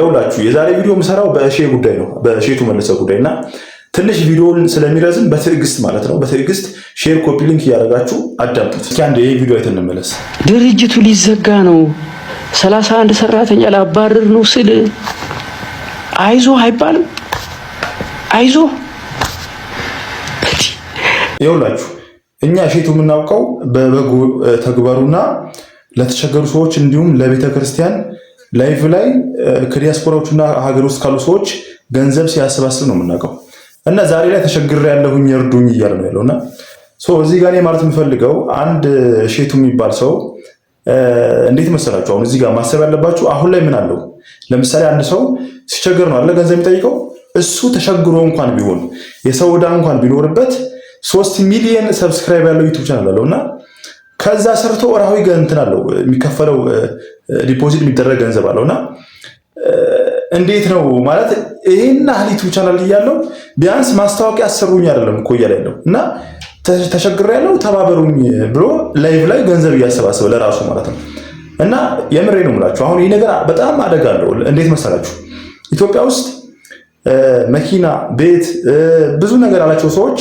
ይኸውላችሁ የዛሬ ቪዲዮ የምሰራው በእሼ ጉዳይ ነው፣ በእሼቱ መለሰ ጉዳይና ትንሽ ቪዲዮውን ስለሚረዝም በትዕግስት ማለት ነው፣ በትዕግስት ሼር፣ ኮፒ ሊንክ እያደረጋችሁ አዳምጡት። እስኪ አንድ ይሄ ቪዲዮ አይተን እንመለስ። ድርጅቱ ሊዘጋ ነው፣ 31 ሰራተኛ ላባረር ነው ስል አይዞ አይባልም። አይዞ ይኸውላችሁ እኛ እሼቱ የምናውቀው በበጎ ተግባሩና ለተቸገሩ ሰዎች እንዲሁም ለቤተ ክርስቲያን ላይቭ ላይ ከዲያስፖራዎችና ሀገር ውስጥ ካሉ ሰዎች ገንዘብ ሲያሰባስብ ነው የምናውቀው። እና ዛሬ ላይ ተቸግሬ ያለሁኝ እርዱኝ እያለ ነው ያለውና እዚህ ጋር እኔ ማለት የምፈልገው አንድ እሼቱ የሚባል ሰው እንዴት መሰላችሁ? አሁን እዚህ ጋር ማሰብ ያለባችሁ አሁን ላይ ምን አለው? ለምሳሌ አንድ ሰው ሲቸገር ነው አለ ገንዘብ የሚጠይቀው። እሱ ተቸግሮ እንኳን ቢሆን የሰው ዕዳ እንኳን ቢኖርበት 3 ሚሊዮን ሰብስክራይብ ያለው ዩቲዩብ ቻናል አለውና ከዛ ሰርቶ ወርሃዊ እንትን አለው የሚከፈለው ዲፖዚት የሚደረግ ገንዘብ አለውና እንዴት ነው ማለት ይሄን ያህል ዩቲዩብ ቻናል እያለው ቢያንስ ማስታወቂያ አሰሩኝ አይደለም እኮ እያለ ያለው እና ተቸግሬ ያለው ተባበሩኝ ብሎ ላይቭ ላይ ገንዘብ እያሰባሰበ ለራሱ ማለት ነው። እና የምሬ ነው የምላችሁ አሁን ይሄ ነገር በጣም አደጋ አለው። እንዴት መሰላችሁ? ኢትዮጵያ ውስጥ መኪና፣ ቤት፣ ብዙ ነገር ያላቸው ሰዎች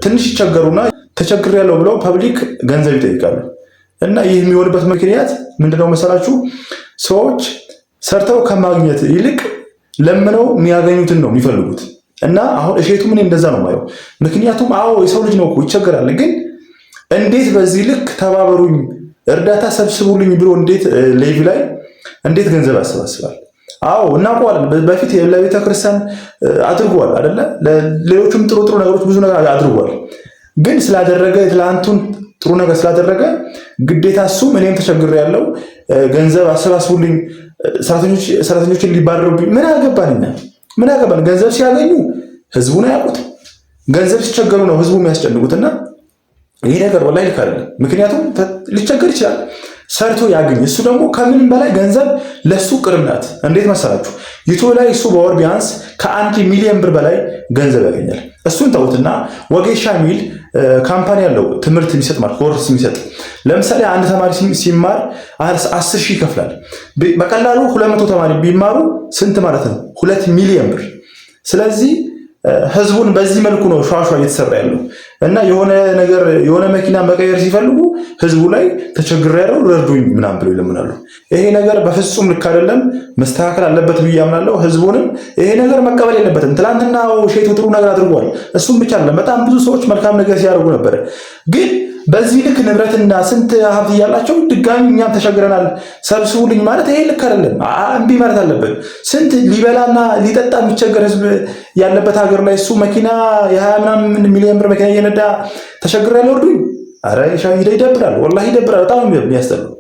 ትንሽ ይቸገሩና ተቸግሬ ያለው ብለው ፐብሊክ ገንዘብ ይጠይቃሉ። እና ይህ የሚሆንበት ምክንያት ምንድነው መሰላችሁ? ሰዎች ሰርተው ከማግኘት ይልቅ ለምነው የሚያገኙትን ነው የሚፈልጉት። እና አሁን እሼቱ ምን እንደዛ ነው የማየው። ምክንያቱም አዎ የሰው ልጅ ነው እኮ ይቸገራል። ግን እንዴት በዚህ ልክ ተባበሩኝ፣ እርዳታ ሰብስቡልኝ ብሎ እንዴት ላይቭ ላይ እንዴት ገንዘብ ያሰባስባል? አዎ እናውቀዋለን። በፊት ለቤተ ክርስቲያን አድርጓል አይደለ? ሌሎችም ጥሩ ጥሩ ነገሮች ብዙ ነገር አድርጓል። ግን ስላደረገ ትላንቱን ጥሩ ነገር ስላደረገ ግዴታ እሱም እኔም ተቸግሬ ያለው ገንዘብ አሰባስቡልኝ፣ ሰራተኞችን ሊባረሩብኝ ምን አገባንኛ? ምን አገባን? ገንዘብ ሲያገኙ ህዝቡን አያውቁት፣ ገንዘብ ሲቸገሩ ነው ህዝቡ የሚያስጨንቁትና ይሄ ነገር ወላሂ ልክ አይደለም። ምክንያቱም ሊቸገር ይችላል፣ ሰርቶ ያገኝ። እሱ ደግሞ ከምንም በላይ ገንዘብ ለሱ ቅርብ ናት። እንዴት መሰላችሁ? ዩቲዩብ ላይ እሱ በወር ቢያንስ ከ1 ሚሊዮን ብር በላይ ገንዘብ ያገኛል። እሱን ተውትና ወጌሻ ሚል ካምፓኒ ያለው ትምህርት የሚሰጥ ማለት ኮርስ የሚሰጥ ለምሳሌ አንድ ተማሪ ሲማር 10,000 ይከፍላል። በቀላሉ 200 ተማሪ ቢማሩ ስንት ማለት ነው? 2 ሚሊዮን ብር። ስለዚህ ህዝቡን በዚህ መልኩ ነው ሿሿ እየተሰራ ያለው። እና የሆነ ነገር የሆነ መኪና መቀየር ሲፈልጉ ህዝቡ ላይ ተቸግሬ ያለው ረዱኝ ምናምን ብለው ይለምናሉ። ይሄ ነገር በፍጹም ልክ አይደለም፣ መስተካከል አለበት ብዬ አምናለሁ። ህዝቡንም ይሄ ነገር መቀበል የለበትም። ትናንትና እሼቱ ጥሩ ነገር አድርጓል። እሱም ብቻ አይደለም፣ በጣም ብዙ ሰዎች መልካም ነገር ሲያደርጉ ነበር። ግን በዚህ ልክ ንብረትና ስንት ሀብት እያላቸው ድጋሚ እኛም ተቸግረናል ሰብስቡልኝ ማለት ይሄ ልክ አይደለም። እምቢ ማለት አለበት። ስንት ሊበላና ሊጠጣ የሚቸገር ህዝብ ያለበት ሀገር ላይ እሱ መኪና የ20 ምናምን ሚሊዮን ብር መኪና እየነዳ ተቸግሬያለሁ እርዱኝ። ኧረ ይደብራል፣ ወላሂ ይደብራል። በጣም የሚያስጠላው